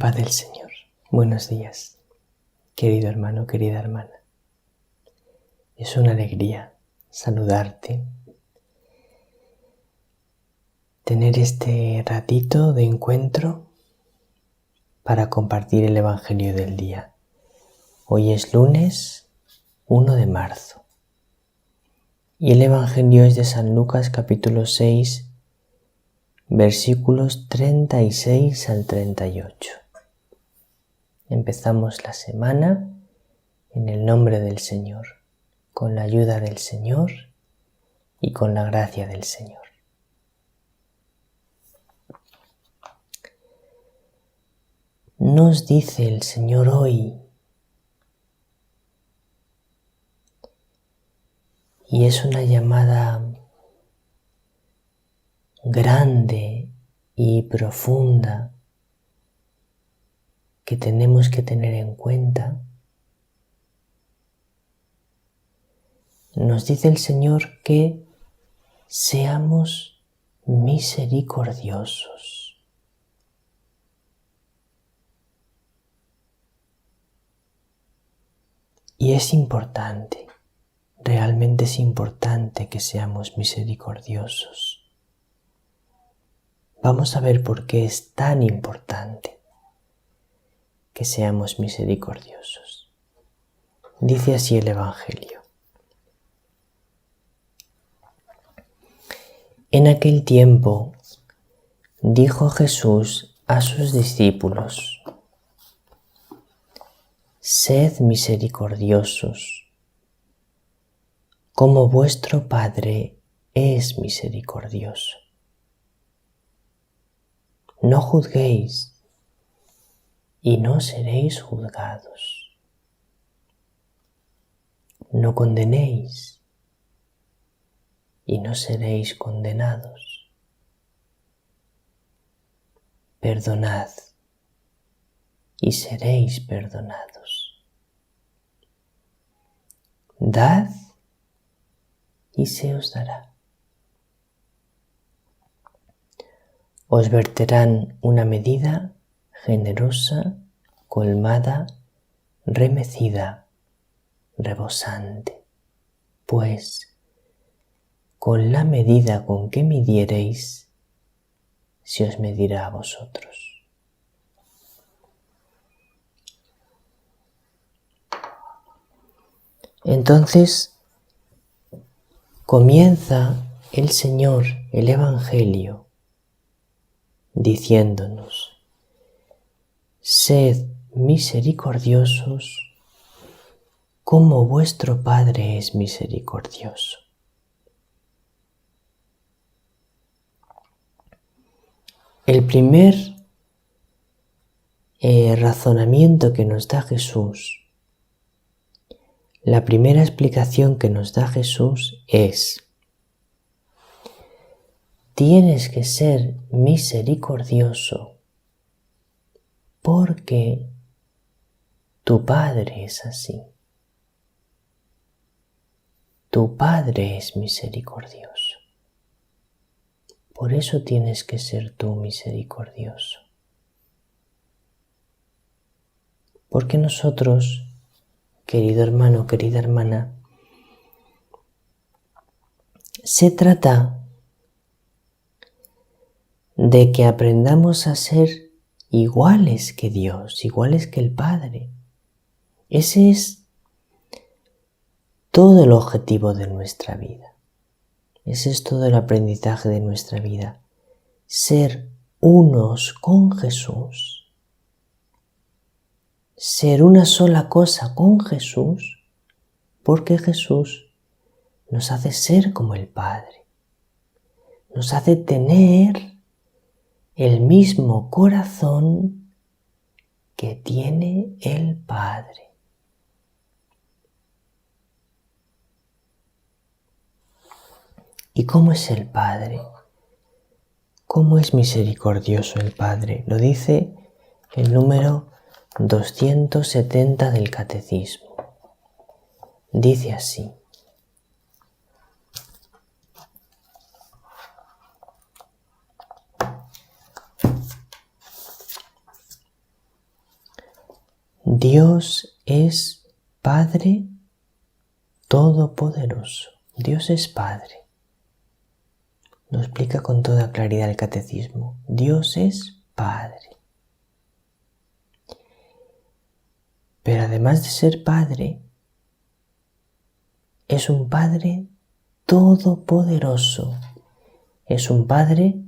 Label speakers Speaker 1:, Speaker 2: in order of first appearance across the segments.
Speaker 1: paz del Señor. Buenos días, querido hermano, querida hermana. Es una alegría saludarte, tener este ratito de encuentro para compartir el Evangelio del día. Hoy es lunes 1 de marzo y el Evangelio es de San Lucas capítulo 6, versículos 36 al 38. Empezamos la semana en el nombre del Señor, con la ayuda del Señor y con la gracia del Señor. Nos dice el Señor hoy, y es una llamada grande y profunda que tenemos que tener en cuenta. Nos dice el Señor que seamos misericordiosos. Y es importante, realmente es importante que seamos misericordiosos. Vamos a ver por qué es tan importante que seamos misericordiosos. Dice así el Evangelio. En aquel tiempo dijo Jesús a sus discípulos: Sed misericordiosos, como vuestro Padre es misericordioso. No juzguéis y no seréis juzgados. No condenéis y no seréis condenados. Perdonad y seréis perdonados. Dad y se os dará. Os verterán una medida generosa, colmada, remecida, rebosante, pues con la medida con que midiereis, se os medirá a vosotros. Entonces comienza el Señor el Evangelio diciéndonos: sed misericordiosos como vuestro Padre es misericordioso. El primer razonamiento que nos da Jesús, la primera explicación que nos da Jesús es: tienes que ser misericordioso porque tu Padre es así. Tu Padre es misericordioso. Por eso tienes que ser tú misericordioso. Porque nosotros, querido hermano, querida hermana, se trata de que aprendamos a ser iguales que Dios, iguales que el Padre. Ese es todo el objetivo de nuestra vida. Ese es todo el aprendizaje de nuestra vida. Ser unos con Jesús. Ser una sola cosa con Jesús, porque Jesús nos hace ser como el Padre. Nos hace tener el mismo corazón que tiene el Padre. ¿Y cómo es el Padre? ¿Cómo es misericordioso el Padre? Lo dice el número 270 del Catecismo. Dice así: Dios es Padre Todopoderoso. Dios es Padre. Lo explica con toda claridad el Catecismo. Dios es Padre. Pero además de ser Padre, es un Padre todopoderoso. Es un Padre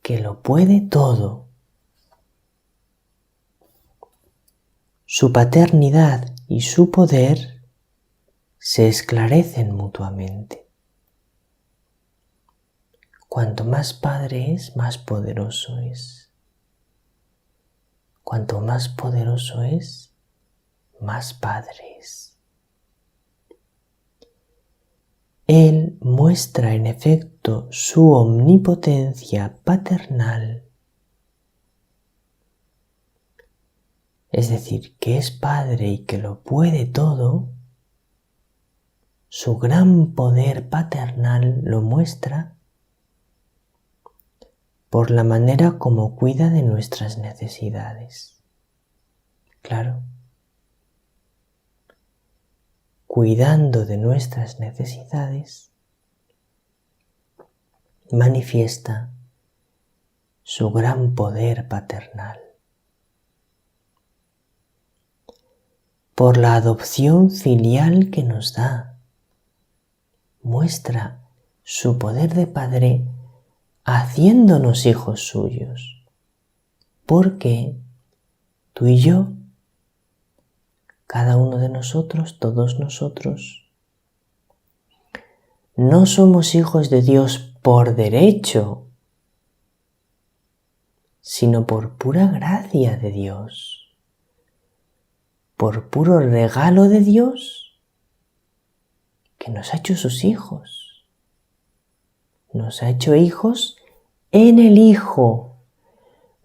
Speaker 1: que lo puede todo. Su paternidad y su poder se esclarecen mutuamente. Cuanto más Padre es, más poderoso es. Cuanto más poderoso es, más Padre es. Él muestra en efecto su omnipotencia paternal, es decir, que es Padre y que lo puede todo. Su gran poder paternal lo muestra por la manera como cuida de nuestras necesidades. Claro, cuidando de nuestras necesidades, manifiesta su gran poder paternal. Por la adopción filial que nos da, muestra su poder de Padre haciéndonos hijos suyos, porque tú y yo, cada uno de nosotros, todos nosotros, no somos hijos de Dios por derecho, sino por pura gracia de Dios, por puro regalo de Dios que nos ha hecho sus hijos. Nos ha hecho hijos en el Hijo.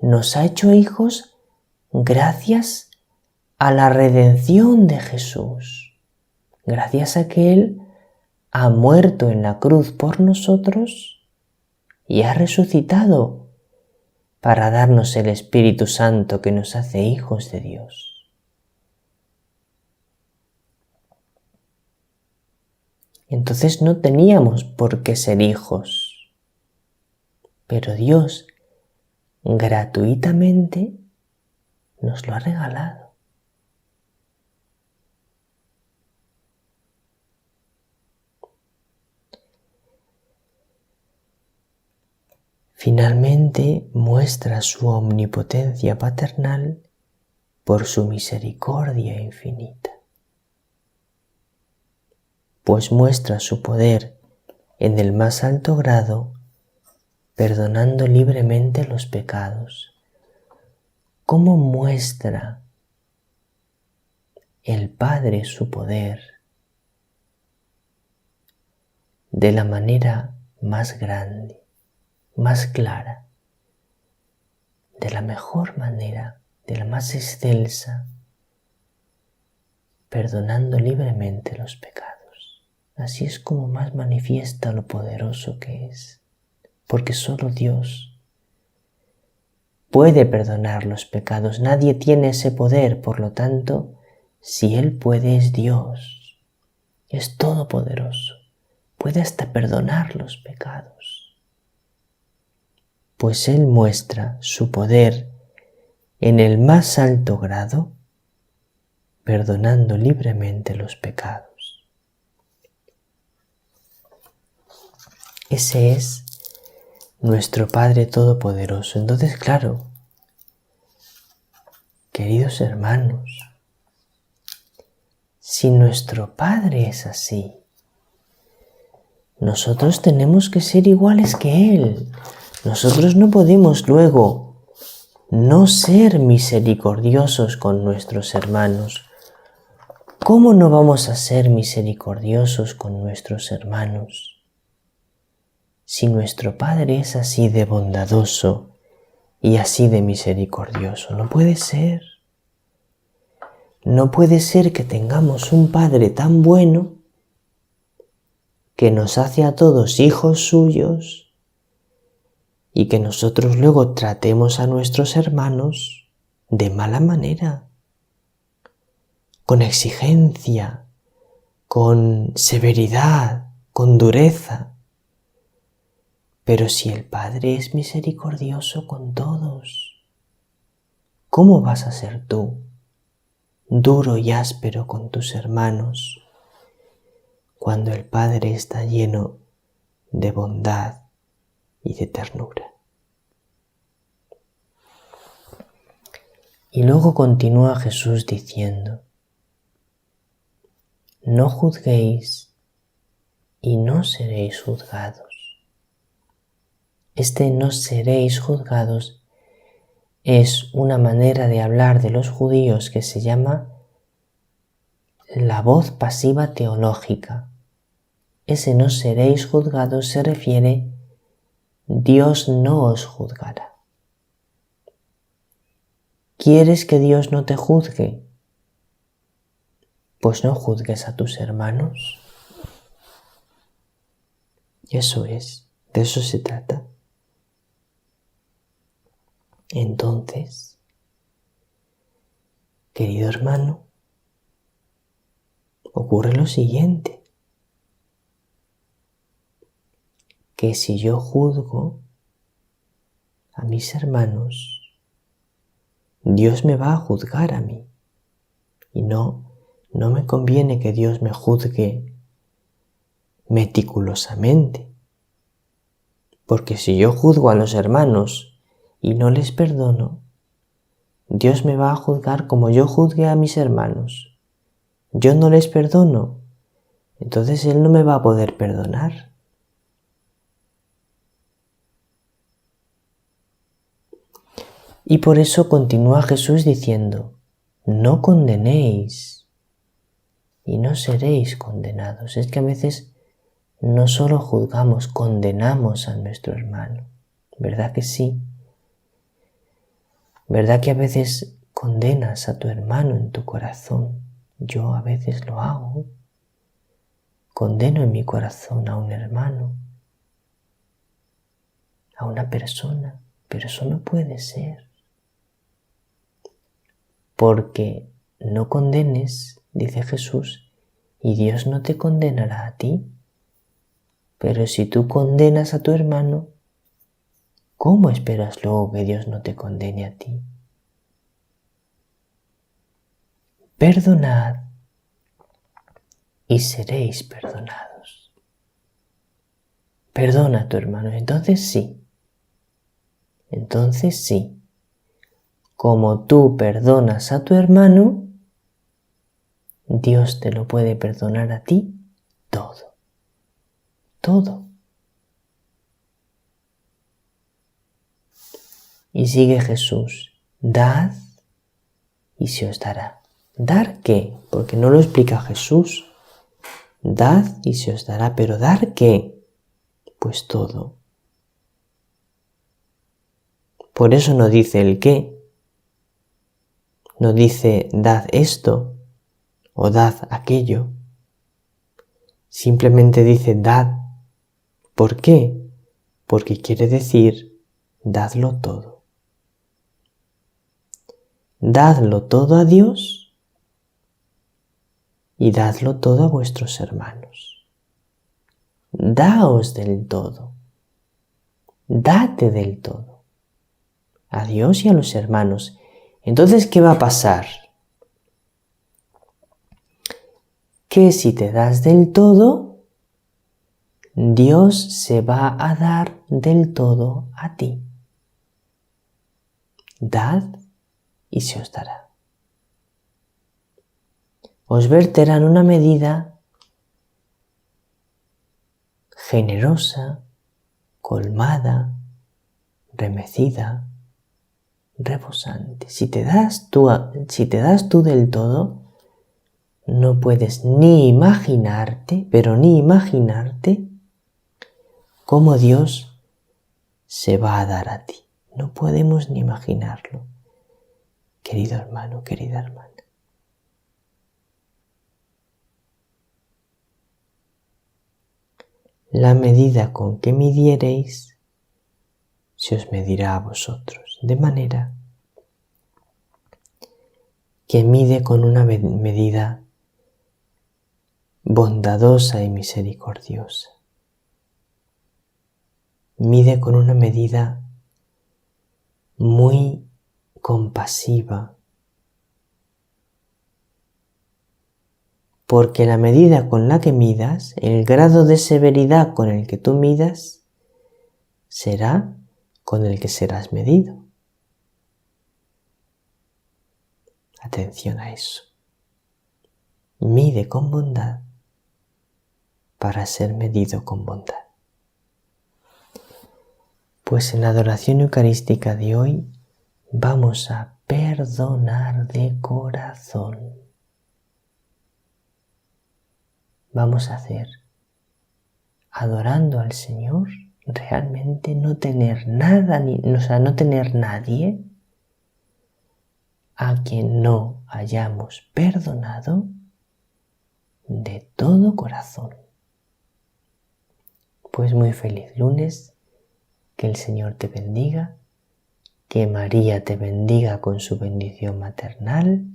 Speaker 1: Nos ha hecho hijos gracias a la redención de Jesús. Gracias a que Él ha muerto en la cruz por nosotros y ha resucitado para darnos el Espíritu Santo que nos hace hijos de Dios. Entonces no teníamos por qué ser hijos. Pero Dios gratuitamente nos lo ha regalado. Finalmente muestra su omnipotencia paternal por su misericordia infinita, pues muestra su poder en el más alto grado perdonando libremente los pecados. ¿Cómo muestra el Padre su poder? De la manera más grande, más clara, de la mejor manera, de la más excelsa, perdonando libremente los pecados. Así es como más manifiesta lo poderoso que es. Porque solo Dios puede perdonar los pecados. Nadie tiene ese poder, por lo tanto, si Él puede, es Dios. Es todopoderoso. Puede hasta perdonar los pecados. Pues Él muestra su poder en el más alto grado, perdonando libremente los pecados. Ese es nuestro Padre Todopoderoso. Entonces, claro, queridos hermanos, si nuestro Padre es así, nosotros tenemos que ser iguales que Él. Nosotros no podemos luego no ser misericordiosos con nuestros hermanos. ¿Cómo no vamos a ser misericordiosos con nuestros hermanos? Si nuestro Padre es así de bondadoso y así de misericordioso, no puede ser. No puede ser que tengamos un Padre tan bueno que nos hace a todos hijos suyos y que nosotros luego tratemos a nuestros hermanos de mala manera. con exigencia, con severidad, con dureza. Pero si el Padre es misericordioso con todos, ¿cómo vas a ser tú duro y áspero con tus hermanos cuando el Padre está lleno de bondad y de ternura? Y luego continúa Jesús diciendo: no juzguéis y no seréis juzgados. Este no seréis juzgados es una manera de hablar de los judíos que se llama la voz pasiva teológica. Ese no seréis juzgados se refiere: Dios no os juzgará. ¿Quieres que Dios no te juzgue? Pues no juzgues a tus hermanos. Eso es, de eso se trata. Entonces, querido hermano, ocurre lo siguiente, que si yo juzgo a mis hermanos, Dios me va a juzgar a mí. Y no me conviene que Dios me juzgue meticulosamente. Porque si yo juzgo a los hermanos y no les perdono, Dios me va a juzgar como yo juzgué a mis hermanos. Yo no les perdono, entonces Él no me va a poder perdonar. Y por eso continúa Jesús diciendo: no condenéis y no seréis condenados. Es que a veces no solo juzgamos, condenamos a nuestro hermano. ¿Verdad que sí? ¿Verdad que a veces condenas a tu hermano en tu corazón? Yo a veces lo hago. Condeno en mi corazón a un hermano, a una persona, pero eso no puede ser. Porque no condenes, dice Jesús, y Dios no te condenará a ti. Pero si tú condenas a tu hermano, ¿cómo esperas luego que Dios no te condene a ti? Perdonad y seréis perdonados. Perdona a tu hermano, entonces sí. Como tú perdonas a tu hermano, Dios te lo puede perdonar a ti todo. Todo. Y sigue Jesús: dad y se os dará. ¿Dar qué? Porque no lo explica Jesús. Dad y se os dará, pero ¿dar qué? Pues todo. Por eso no dice el qué. No dice dad esto o dad aquello. Simplemente dice dad. ¿Por qué? Porque quiere decir dadlo todo. Dadlo todo a Dios y dadlo todo a vuestros hermanos. Daos del todo. Date del todo. A Dios y a los hermanos. Entonces, ¿qué va a pasar? Que si te das del todo, Dios se va a dar del todo a ti. Dad y se os dará. Os verterán una medida generosa, colmada, remecida, rebosante. Si te das tú del todo, no puedes ni imaginarte, pero ni imaginarte cómo Dios se va a dar a ti. No podemos ni imaginarlo, querido hermano, querida hermana. La medida con que midiereis se os medirá a vosotros, de manera que mide con una medida bondadosa y misericordiosa. Mide con una medida muy compasiva, porque la medida con la que midas, el grado de severidad con el que tú midas, será con el que serás medido. Atención a eso. Mide con bondad para ser medido con bondad. Pues en la adoración eucarística de hoy vamos a perdonar de corazón. Vamos a hacer, adorando al Señor, realmente no tener nada, no tener nadie a quien no hayamos perdonado de todo corazón. Pues muy feliz lunes, que el Señor te bendiga, que María te bendiga con su bendición maternal.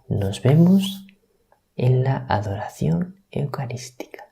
Speaker 1: Nos vemos en la adoración eucarística.